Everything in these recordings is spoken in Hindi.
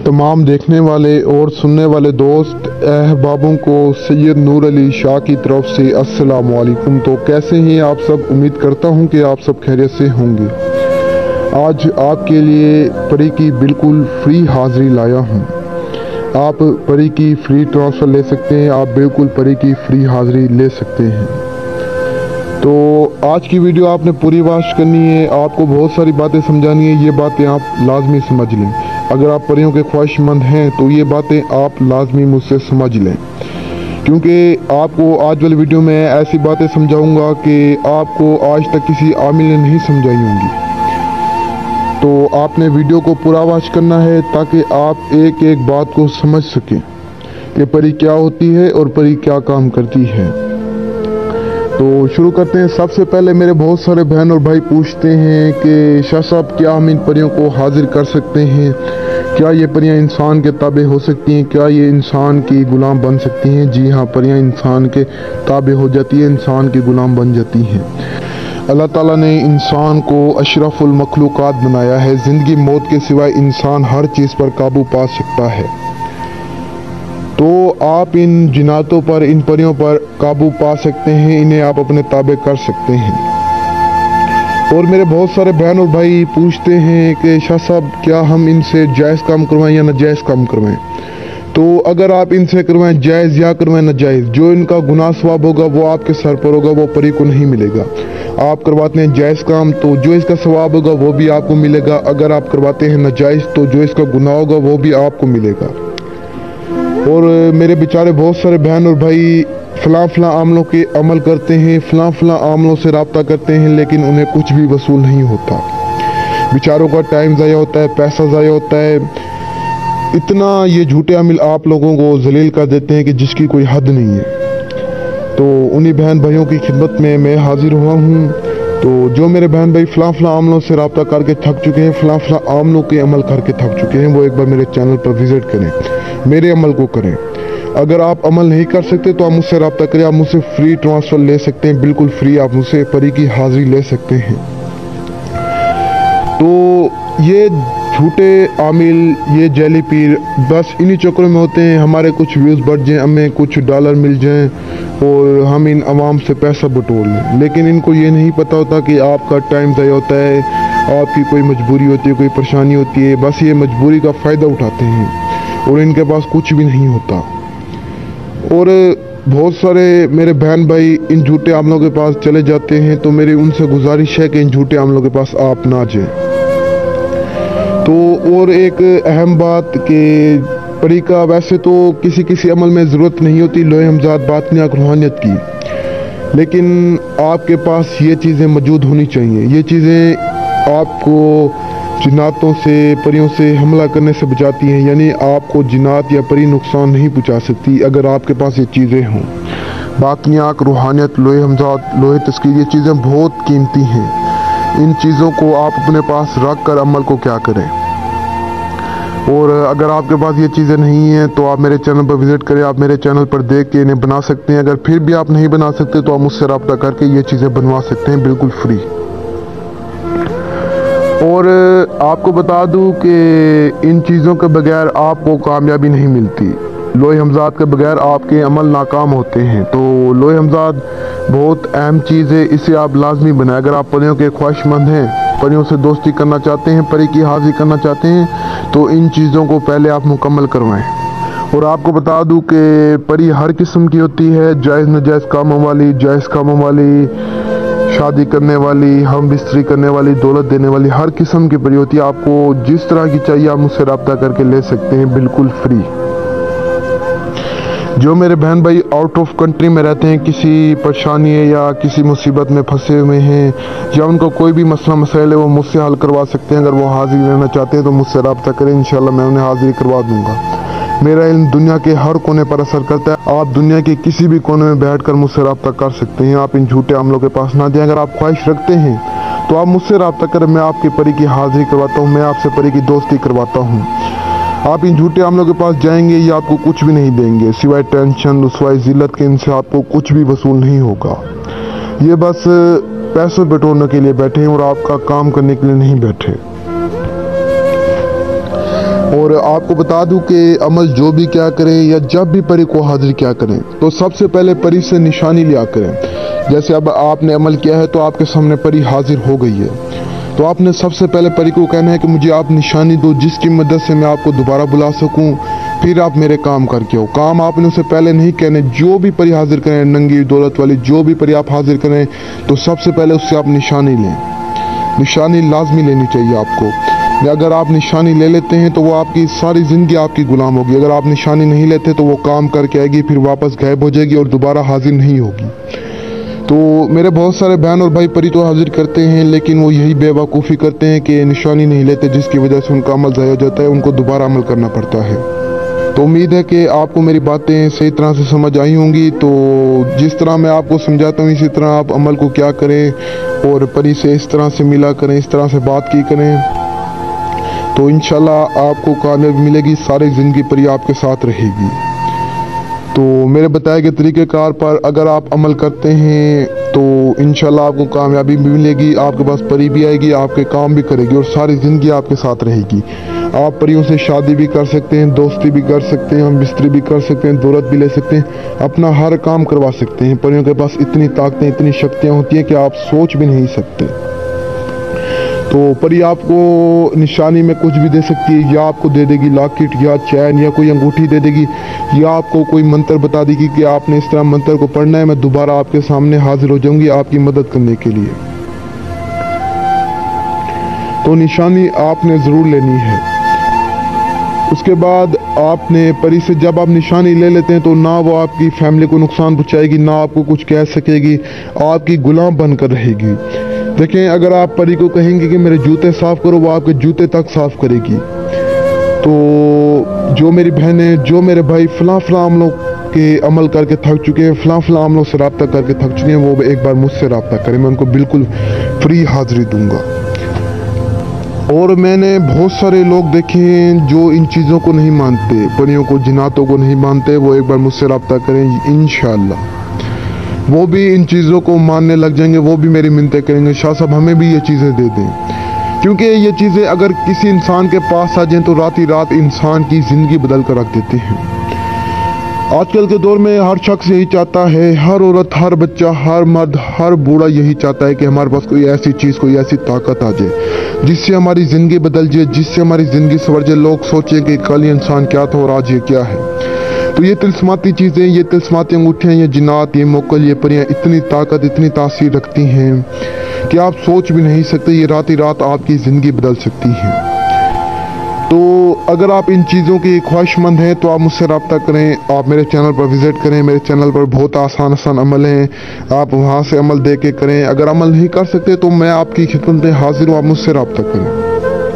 तमाम देखने वाले और सुनने वाले दोस्त अहबाबों को सैयद नूर अली शाह की तरफ से अस्सलाम वालेकुम। तो कैसे हैं आप सब? उम्मीद करता हूं कि आप सब खैरियत से होंगे। आज आपके लिए परी की बिल्कुल फ्री हाज़िरी लाया हूं। आप परी की फ्री ट्रांसफ़र ले सकते हैं, आप बिल्कुल परी की फ्री हाज़िरी ले सकते हैं। तो आज की वीडियो आपने पूरी वॉच करनी है, आपको बहुत सारी बातें समझानी है। ये बातें आप लाजमी समझ लें। अगर आप परियों के ख्वाहिशमंद हैं तो ये बातें आप लाजमी मुझसे समझ लें, क्योंकि आपको आज वाली वीडियो में ऐसी बातें समझाऊंगा कि आपको आज तक किसी आमिल ने नहीं समझाई होंगी। तो आपने वीडियो को पूरा वॉच करना है ताकि आप एक एक बात को समझ सकें कि परी क्या होती है और परी क्या काम करती है। तो शुरू करते हैं। सबसे पहले मेरे बहुत सारे बहन और भाई पूछते हैं कि शाह साहब क्या हम इन परियों को हाजिर कर सकते हैं? क्या ये परियां इंसान के ताबे हो सकती हैं? क्या ये इंसान की गुलाम बन सकती हैं? जी हाँ, परियां इंसान के ताबे हो जाती है, इंसान की गुलाम बन जाती हैं। अल्लाह ताला ने इंसान को अशरफुल मखलूकात बनाया है। ज़िंदगी मौत के सिवाय इंसान हर चीज़ पर काबू पा सकता है। तो आप इन जिन्नातों पर, इन परियों पर काबू पा सकते हैं, इन्हें आप अपने ताबे कर सकते हैं। और मेरे बहुत सारे बहन और भाई पूछते हैं कि शाह साहब क्या हम इनसे जायज़ काम करवाएं या नाजायज़ काम करवाएं? तो अगर आप इनसे करवाएं जायज़ या करवाएं नाजायज़, जो इनका गुनाह सवाब होगा वो आपके सर पर होगा, वो परी को नहीं मिलेगा। आप करवाते हैं जायज़ काम तो जो इसका सवाब होगा वो भी आपको मिलेगा। अगर आप करवाते हैं नाजायज़ तो जो इसका गुनाह होगा वो भी आपको मिलेगा। और मेरे बेचारे बहुत सारे बहन और भाई फलां आमलों के अमल करते हैं, फलां आमलों से रब्ता करते हैं, लेकिन उन्हें कुछ भी वसूल नहीं होता। बेचारों का टाइम ज़ाया होता है, पैसा ज़ाया होता है। इतना ये झूठे अमल आप लोगों को जलील कर देते हैं कि जिसकी कोई हद नहीं है। तो उन्हीं बहन भाइयों की खिदमत में मैं हाजिर हुआ हूँ। तो जो मेरे बहन भाई फलां आमलों से रब्ता करके थक चुके हैं, फलां आमलों के अमल करके थक चुके हैं, वो एक बार मेरे चैनल पर विज़िट करें, मेरे अमल को करें। अगर आप अमल नहीं कर सकते तो आप मुझसे रब्ता करें, आप मुझसे फ्री ट्रांसफ़र ले सकते हैं, बिल्कुल फ्री आप मुझसे परी की हाज़िरी ले सकते हैं। तो ये झूठे आमिल, ये जैली पीर बस इन्हीं चक्करों में होते हैं। हमारे कुछ व्यूज़ बढ़ जाएं, हमें कुछ डॉलर मिल जाएं और हम इन आवाम से पैसा बटोर लें, लेकिन इनको ये नहीं पता होता कि आपका टाइम ज़ाया होता है, आपकी कोई मजबूरी होती है, कोई परेशानी होती है। बस ये मजबूरी का फ़ायदा उठाते हैं और इनके पास कुछ भी नहीं होता। और बहुत सारे मेरे बहन भाई इन झूठे आमलों के पास चले जाते हैं, तो मेरी उनसे गुजारिश है कि इन झूठे आमलों के पास आप ना जाएं। तो और एक अहम बात कि परी का वैसे तो किसी अमल में ज़रूरत नहीं होती लोहे हमजाद बातनियाँ रूहानियत की, लेकिन आपके पास ये चीज़ें मौजूद होनी चाहिए। ये चीज़ें आपको जिन्नातों से, परियों से हमला करने से बचाती हैं, यानी आपको जिन्नात या परी नुकसान नहीं पहुंचा सकती अगर आपके पास ये चीज़ें हों। बाक़ियात, रूहानियत, लोहे हमजाद, लोहे तस्कीर, ये चीज़ें बहुत कीमती हैं। इन चीज़ों को आप अपने पास रख कर अमल को क्या करें। और अगर आपके पास ये चीज़ें नहीं हैं तो आप मेरे चैनल पर विज़िट करें, आप मेरे चैनल पर देख के इन्हें बना सकते हैं। अगर फिर भी आप नहीं बना सकते तो आप मुझसे रब्ता करके ये चीज़ें बनवा सकते हैं, बिल्कुल फ्री। और आपको बता दूं कि इन चीज़ों के बगैर आपको कामयाबी नहीं मिलती। लोहे हमजाद के बगैर आपके अमल नाकाम होते हैं। तो लोहे हमजाद बहुत अहम चीज़ है, इसे आप लाजमी बनाएं। अगर आप परियों के ख्वाहिशमंद हैं, परियों से दोस्ती करना चाहते हैं, परी की हाज़िरी करना चाहते हैं, तो इन चीज़ों को पहले आप मुकम्मल करवाएं। और आपको बता दूं कि परी हर किस्म की होती है, जायज़ नाजायज़ कामों वाली, जायज़ कामों वाली, शादी करने वाली, हम बिस्तरी करने वाली, दौलत देने वाली, हर किस्म की परी होती है। आपको जिस तरह की चाहिए आप मुझसे रब्ता करके ले सकते हैं, बिल्कुल फ्री। जो मेरे बहन भाई आउट ऑफ कंट्री में रहते हैं, किसी परेशानी है या किसी मुसीबत में फंसे हुए हैं, या उनको कोई भी मसला मसाइल है, वो मुझसे हल करवा सकते हैं। अगर वो हाज़िरी लेना चाहते हैं तो मुझसे रब्ता करें, इंशाल्लाह मैं उन्हें हाज़िरी करवा दूंगा। मेरा इल्म दुनिया के हर कोने पर असर करता है। आप दुनिया के किसी भी कोने में बैठकर मुझसे रब्ता कर सकते हैं। आप इन झूठे आमलों के पास ना जाएं। अगर आप ख्वाहिश रखते हैं तो आप मुझसे रब्ता करें, मैं आपकी परी की हाज़िरी करवाता हूँ, मैं आपसे परी की दोस्ती करवाता हूँ। आप इन झूठे आमलों के पास जाएंगे, ये आपको कुछ भी नहीं देंगे सिवाय टेंशन, रुसवाई, जिल्लत के। इनसे आपको कुछ भी वसूल नहीं होगा। ये बस पैसों बटोरने के लिए बैठे हैं और आपका काम करने के लिए नहीं बैठे। और आपको बता दूं कि अमल जो भी क्या करें या जब भी परी को हाजिर क्या करें तो सबसे पहले परी से निशानी लिया करें। जैसे अब आपने अमल किया है तो आपके सामने परी हाजिर हो गई है, तो आपने सबसे पहले परी को कहना है कि मुझे आप निशानी दो जिसकी मदद से मैं आपको दोबारा बुला सकूं, फिर आप मेरे काम करके हो। काम आपने उससे पहले नहीं कहने। जो भी परी हाजिर करें, नंगी दौलत वाली जो भी परी आप हाजिर करें तो सबसे पहले उससे आप निशानी लें। निशानी लाजमी लेनी चाहिए आपको। अगर आप निशानी ले लेते हैं तो वो आपकी सारी ज़िंदगी आपकी गुलाम होगी। अगर आप निशानी नहीं लेते तो वो काम करके आएगी, फिर वापस गायब हो जाएगी और दोबारा हाजिर नहीं होगी। तो मेरे बहुत सारे बहन और भाई परी तो हाजिर करते हैं, लेकिन वो यही बेवकूफ़ी करते हैं कि निशानी नहीं लेते, जिसकी वजह से उनका अमल ज़ाया हो जाता है, उनको दोबारा अमल करना पड़ता है। तो उम्मीद है कि आपको मेरी बातें सही तरह से समझ आई होंगी। तो जिस तरह मैं आपको समझाता हूँ इसी तरह आप अमल को क्या करें और परी से इस तरह से मिला करें, इस तरह से बात की करें, तो इंशाल्लाह आपको कामयाबी मिलेगी। सारी ज़िंदगी परी आपके साथ रहेगी। तो मेरे बताए गए तरीक़ेकार पर अगर आप अमल करते हैं तो इंशाल्लाह आपको कामयाबी भी मिलेगी, आपके पास परी भी आएगी, आपके काम भी करेगी और सारी ज़िंदगी आपके साथ रहेगी। आप परियों से शादी भी कर सकते हैं, दोस्ती भी कर सकते हैं, हम बिस्तरी भी कर सकते हैं, दौलत भी ले सकते हैं, अपना हर काम करवा सकते हैं। परियों के पास इतनी ताकतें, इतनी शक्तियाँ होती हैं कि आप सोच भी नहीं सकते। तो परी आपको निशानी में कुछ भी दे सकती है, या आपको दे देगी लॉकेट या चैन या कोई अंगूठी दे देगी, या आपको कोई मंत्र बता देगी कि आपने इस तरह मंत्र को पढ़ना है, मैं दोबारा आपके सामने हाजिर हो जाऊंगी आपकी मदद करने के लिए। तो निशानी आपने ज़रूर लेनी है। उसके बाद आपने परी से जब आप निशानी ले लेते हैं तो ना वो आपकी फैमिली को नुकसान पहुंचाएगी, ना आपको कुछ कह सकेगी, आपकी गुलाम बनकर रहेगी। देखें, अगर आप परी को कहेंगे कि मेरे जूते साफ़ करो, वो आपके जूते तक साफ़ करेगी। तो जो मेरी बहनें, जो मेरे भाई फ़लाँ अमलों के अमल करके थक चुके हैं, फ़लाँ अमलों से रब्ता करके थक चुके हैं, वो एक बार मुझसे रब्ता करें, मैं उनको बिल्कुल फ्री हाज़िरी दूंगा। और मैंने बहुत सारे लोग देखे हैं जो इन चीज़ों को नहीं मानते, परियों को, जिन्नातों को नहीं मानते, वो एक बार मुझसे रब्ता करें, इंशाअल्लाह वो भी इन चीज़ों को मानने लग जाएंगे, वो भी मेरी मिन्नतें करेंगे, शाह साहब हमें भी ये चीज़ें दे दें। क्योंकि ये चीज़ें अगर किसी इंसान के पास आ जाएं तो रात ही रात इंसान की ज़िंदगी बदल कर रख देती हैं। आजकल के दौर में हर शख्स यही चाहता है, हर औरत, हर बच्चा, हर मर्द, हर बूढ़ा यही चाहता है कि हमारे पास कोई ऐसी चीज़, कोई ऐसी ताकत आ जाए जिससे हमारी ज़िंदगी बदल जाए, जिससे हमारी ज़िंदगी संवर जाए, लोग सोचें कि कल ये इंसान क्या था और आज ये क्या है। तो ये तिलस्माती चीज़ें, ये तिलस्माती अंगूठियाँ, ये जिन्नात, ये मोकल, ये परियाँ इतनी ताकत, इतनी तासीर रखती हैं कि आप सोच भी नहीं सकते, ये रात ही रात आपकी ज़िंदगी बदल सकती हैं। तो अगर आप इन चीज़ों की ख्वाहिशमंद हैं तो आप मुझसे रब्ता करें, आप मेरे चैनल पर विज़िट करें। मेरे चैनल पर बहुत आसान अमल हैं, आप वहाँ से अमल दे के करें। अगर अमल नहीं कर सकते तो मैं आपकी खिदमत में हाजिर हूँ, आप मुझसे रब्ता करें।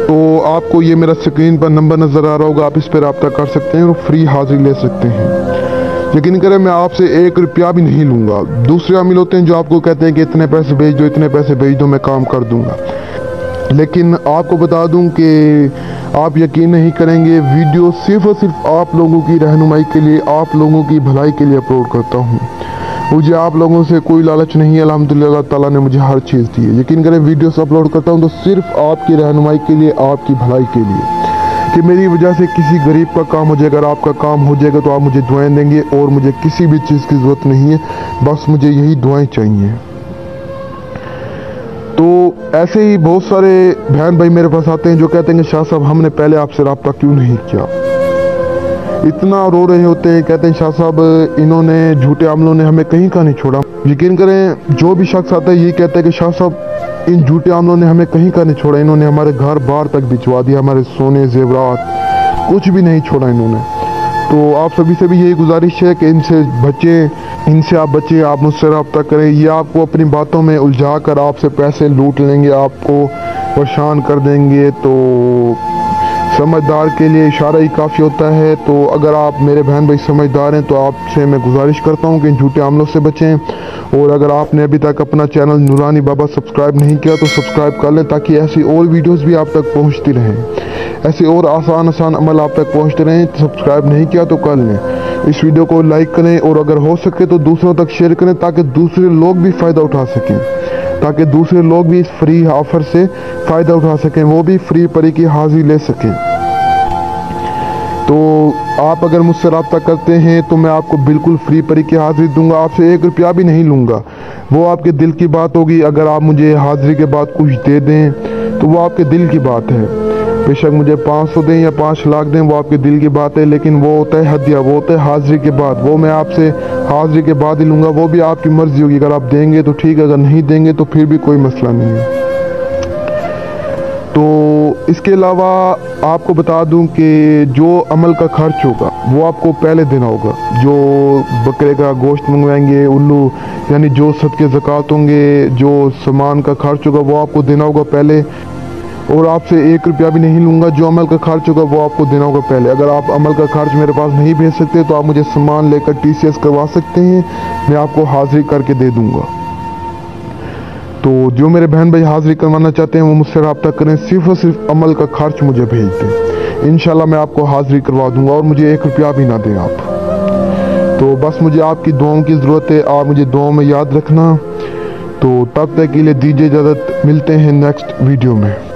तो आपको ये मेरा स्क्रीन पर नंबर नज़र आ रहा होगा, आप इस पर रब्ता कर सकते हैं और फ्री हाजिरी ले सकते हैं। यकीन करें, मैं आपसे 1 रुपया भी नहीं लूँगा। दूसरे अमीर होते हैं जो आपको कहते हैं कि इतने पैसे भेज दो, इतने पैसे भेज दो, मैं काम कर दूँगा। लेकिन आपको बता दूं कि आप यकीन नहीं करेंगे, वीडियो सिर्फ और सिर्फ आप लोगों की रहनुमाई के लिए, आप लोगों की भलाई के लिए अपलोड करता हूं। मुझे आप लोगों से कोई लालच नहीं है, अल्हम्दुलिल्लाह अल्लाह ताला ने मुझे हर चीज़ दी है। यकीन करें, वीडियोस अपलोड करता हूं तो सिर्फ आपकी रहनुमाई के लिए, आपकी भलाई के लिए, कि मेरी वजह से किसी गरीब का काम हो जाएगा, अगर आपका काम हो जाएगा तो आप मुझे दुआएं देंगे। और मुझे किसी भी चीज़ की ज़रूरत नहीं है, बस मुझे यही दुआएं चाहिए। तो ऐसे ही बहुत सारे बहन भाई मेरे पास आते हैं जो कहते हैं कि शाह साहब हमने पहले आपसे रब्ता क्यों नहीं किया। इतना रो रहे होते हैं, कहते हैं शाह साहब इन्होंने, झूठे अमलों ने हमें कहीं का नहीं छोड़ा। यकीन करें, जो भी शख्स आता है ये कहता है कि शाह साहब इन झूठे अमलों ने हमें कहीं का नहीं छोड़ा, इन्होंने हमारे घर बार तक भिजवा दिया, हमारे सोने जेवरात कुछ भी नहीं छोड़ा इन्होंने। तो आप सभी से भी यही गुजारिश है कि इनसे बचें, इनसे आप बचें, आप मुझसे रब्ता करें। ये आपको अपनी बातों में उलझा कर आपसे पैसे लूट लेंगे, आपको परेशान कर देंगे। तो समझदार के लिए इशारा ही काफ़ी होता है। तो अगर आप मेरे बहन भाई समझदार हैं तो आपसे मैं गुजारिश करता हूं कि इन झूठे अमलों से बचें। और अगर आपने अभी तक अपना चैनल नूरानी बाबा सब्सक्राइब नहीं किया तो सब्सक्राइब कर लें, ताकि ऐसी और वीडियोस भी आप तक पहुंचती रहें, ऐसे और आसान अमल आप तक पहुंचते रहें। सब्सक्राइब नहीं किया तो कर लें, इस वीडियो को लाइक करें और अगर हो सके तो दूसरों तक शेयर करें, ताकि दूसरे लोग भी फ़ायदा उठा सकें, ताकि दूसरे लोग भी इस फ्री ऑफर से फ़ायदा उठा सकें, वो भी फ्री परी की हाजिरी ले सकें। तो आप अगर मुझसे रब्ता करते हैं तो मैं आपको बिल्कुल फ्री परी की हाज़िरी दूंगा, आपसे 1 रुपया भी नहीं लूँगा। वो आपके दिल की बात होगी। अगर आप मुझे हाज़िरी के बाद कुछ दे दें तो वो आपके दिल की बात है। बेशक मुझे 500 दें या 5 लाख दें, वो आपके दिल की बात है, लेकिन वो होता है हदिया, वो होता है हाज़िरी के बाद। वो मैं आपसे हाज़िरी के बाद ही लूँगा। वो भी आपकी मर्ज़ी होगी, अगर आप देंगे तो ठीक है, अगर नहीं देंगे तो फिर भी कोई मसला नहीं है। तो इसके अलावा आपको बता दूं कि जो अमल का खर्च होगा वो आपको पहले देना होगा। जो बकरे का गोश्त मंगवाएंगे, उल्लू यानी जो सदके ज़कात होंगे, जो सामान का खर्च होगा वो आपको देना होगा पहले, और आपसे 1 रुपया भी नहीं लूँगा। जो अमल का खर्च होगा वो आपको देना होगा पहले। अगर आप अमल का खर्च मेरे पास नहीं भेज सकते तो आप मुझे सामान लेकर TCS करवा सकते हैं, मैं आपको हाज़िरी करके दे दूँगा। तो जो मेरे बहन भाई हाज़िरी करवाना चाहते हैं वो मुझसे रब्ता करें, सिर्फ़ और सिर्फ अमल का खर्च मुझे भेज दें, इंशाल्लाह मैं आपको हाज़िरी करवा दूँगा, और मुझे 1 रुपया भी ना दें आप। तो बस मुझे आपकी दुआओं की ज़रूरत है, आप मुझे दुआओं में याद रखना। तो तब तक के लिए दीजिए इजाज़त, मिलते हैं नेक्स्ट वीडियो में।